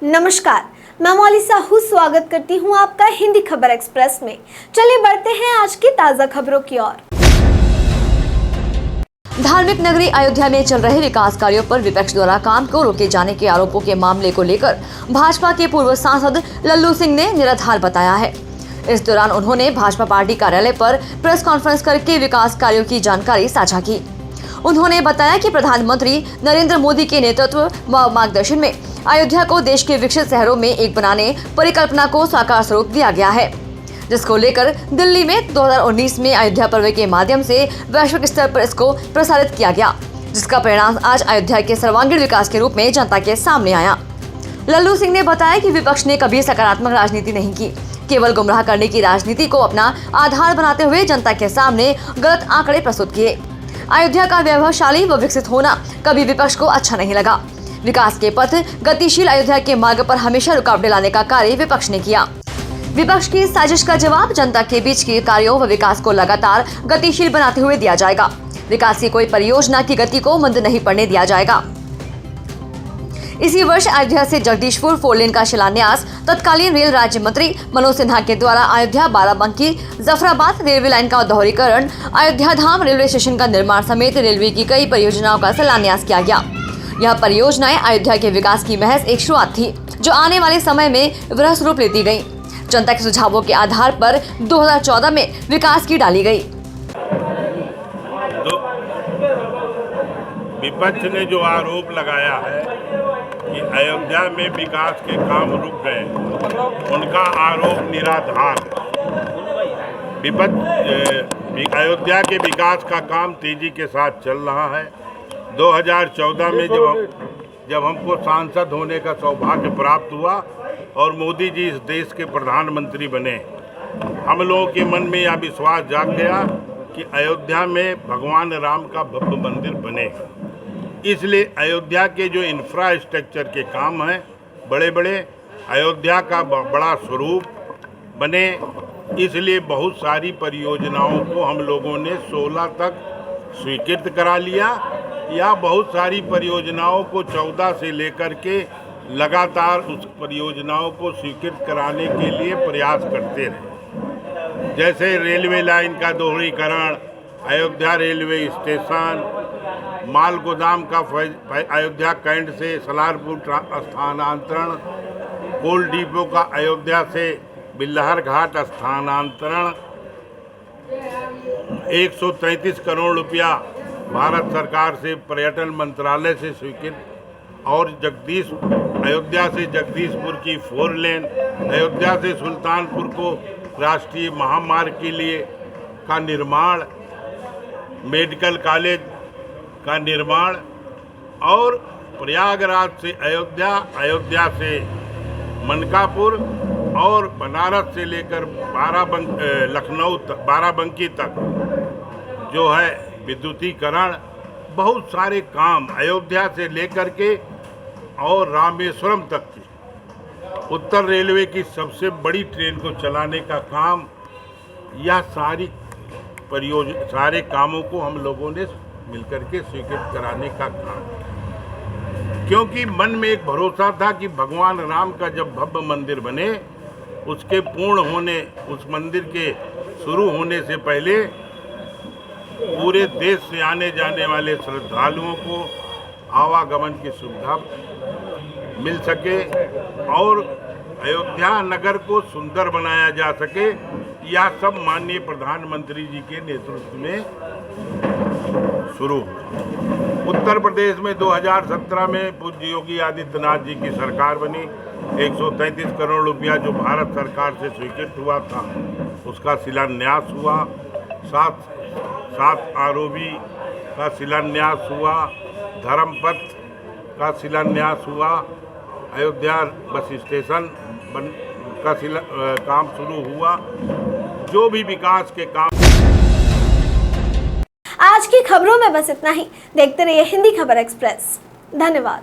नमस्कार, मैं मौली साहू स्वागत करती हूं आपका हिंदी खबर एक्सप्रेस में। चलिए बढ़ते हैं आज की ताजा खबरों की ओर। धार्मिक नगरी अयोध्या में चल रहे विकास कार्यों पर विपक्ष द्वारा काम को रोके जाने के आरोपों के मामले को लेकर भाजपा के पूर्व सांसद लल्लू सिंह ने निराधार बताया है। इस दौरान उन्होंने भाजपा पार्टी कार्यालय पर प्रेस कॉन्फ्रेंस करके विकास कार्यों की जानकारी साझा की। उन्होंने बताया कि प्रधानमंत्री नरेंद्र मोदी के नेतृत्व व मार्गदर्शन में अयोध्या को देश के विकसित शहरों में एक बनाने परिकल्पना को साकार स्वरूप दिया गया है, जिसको लेकर दिल्ली में 2019 में अयोध्या पर्व के माध्यम से वैश्विक स्तर पर इसको प्रसारित किया गया, जिसका परिणाम आज अयोध्या के सर्वांगीण विकास के रूप में जनता के सामने आया। लल्लू सिंह ने बताया कि विपक्ष ने कभी सकारात्मक राजनीति नहीं की, केवल गुमराह करने की राजनीति को अपना आधार बनाते हुए जनता के सामने गलत आंकड़े प्रस्तुत किए। अयोध्या का वैभवशाली व विकसित होना कभी विपक्ष को अच्छा नहीं लगा। विकास के पथ गतिशील अयोध्या के मार्ग पर हमेशा रुकावटें लाने का कार्य विपक्ष ने किया। विपक्ष की साजिश का जवाब जनता के बीच के कार्यों व विकास को लगातार गतिशील बनाते हुए दिया जाएगा। विकास की कोई परियोजना की गति को मंद नहीं पड़ने दिया जाएगा। इसी वर्ष अयोध्या से जगदीशपुर 4 लेन का शिलान्यास तत्कालीन रेल राज्य मंत्री मनोज सिन्हा के द्वारा अयोध्या बाराबंकी जफराबाद रेलवे लाइन का दोहरीकरण, अयोध्या धाम रेलवे स्टेशन का निर्माण समेत रेलवे की कई परियोजनाओं का शिलान्यास किया गया। यह परियोजनाएं अयोध्या के विकास की महज एक शुरुआत थी, जो आने वाले समय में वृहद स्वरूप लेती गई। जनता के सुझावों के आधार पर 2014 में विकास की डाली गई। विपक्ष ने जो आरोप लगाया है कि अयोध्या में विकास के काम रुक गए, उनका आरोप निराधार है। विपक्ष अयोध्या के विकास का काम तेजी के साथ चल रहा है। 2014 में जब हमको सांसद होने का सौभाग्य प्राप्त हुआ और मोदी जी इस देश के प्रधानमंत्री बने, हम लोगों के मन में यह विश्वास जाग गया कि अयोध्या में भगवान राम का भव्य मंदिर बनेगा। इसलिए अयोध्या के जो इंफ्रास्ट्रक्चर के काम हैं, बड़े बड़े अयोध्या का बड़ा स्वरूप बने, इसलिए बहुत सारी परियोजनाओं को हम लोगों ने 16 तक स्वीकृत करा लिया, या बहुत सारी परियोजनाओं को 14 से लेकर के लगातार उस परियोजनाओं को स्वीकृत कराने के लिए प्रयास करते रहे। जैसे रेलवे लाइन का दोहरीकरण, अयोध्या रेलवे स्टेशन, माल गोदाम का अयोध्या कैंट से सलारपुर स्थानांतरण, कोल डिपो का अयोध्या से बिल्लहर घाट स्थानांतरण, 133 करोड़ रुपया भारत सरकार से पर्यटन मंत्रालय से स्वीकृत, और अयोध्या से जगदीशपुर की 4 लेन, अयोध्या से सुल्तानपुर को राष्ट्रीय महामार्ग के लिए का निर्माण, मेडिकल कॉलेज का निर्माण, और प्रयागराज से अयोध्या से मनकापुर और बनारस से लेकर लखनऊ तक, बाराबंकी तक जो है विद्युतीकरण, बहुत सारे काम अयोध्या से लेकर के और रामेश्वरम तक की उत्तर रेलवे की सबसे बड़ी ट्रेन को चलाने का काम, यह सारे कामों को हम लोगों ने मिलकर के स्वीकृत कराने का काम, क्योंकि मन में एक भरोसा था कि भगवान राम का जब भव्य मंदिर बने, उसके पूर्ण होने, उस मंदिर के शुरू होने से पहले पूरे देश से आने जाने वाले श्रद्धालुओं को आवागमन की सुविधा मिल सके और अयोध्या नगर को सुंदर बनाया जा सके। यह सब माननीय प्रधानमंत्री जी के नेतृत्व में शुरू हुआ। उत्तर प्रदेश में 2017 में पूज्य योगी आदित्यनाथ जी की सरकार बनी। 133 करोड़ रुपया जो भारत सरकार से स्वीकृत हुआ था, उसका शिलान्यास हुआ। 7 आरओबी का शिलान्यास हुआ, धर्मपथ का शिलान्यास हुआ, अयोध्या बस स्टेशन का काम शुरू हुआ। जो भी विकास के काम। आज की खबरों में बस इतना ही। देखते रहिए हिंदी खबर एक्सप्रेस। धन्यवाद।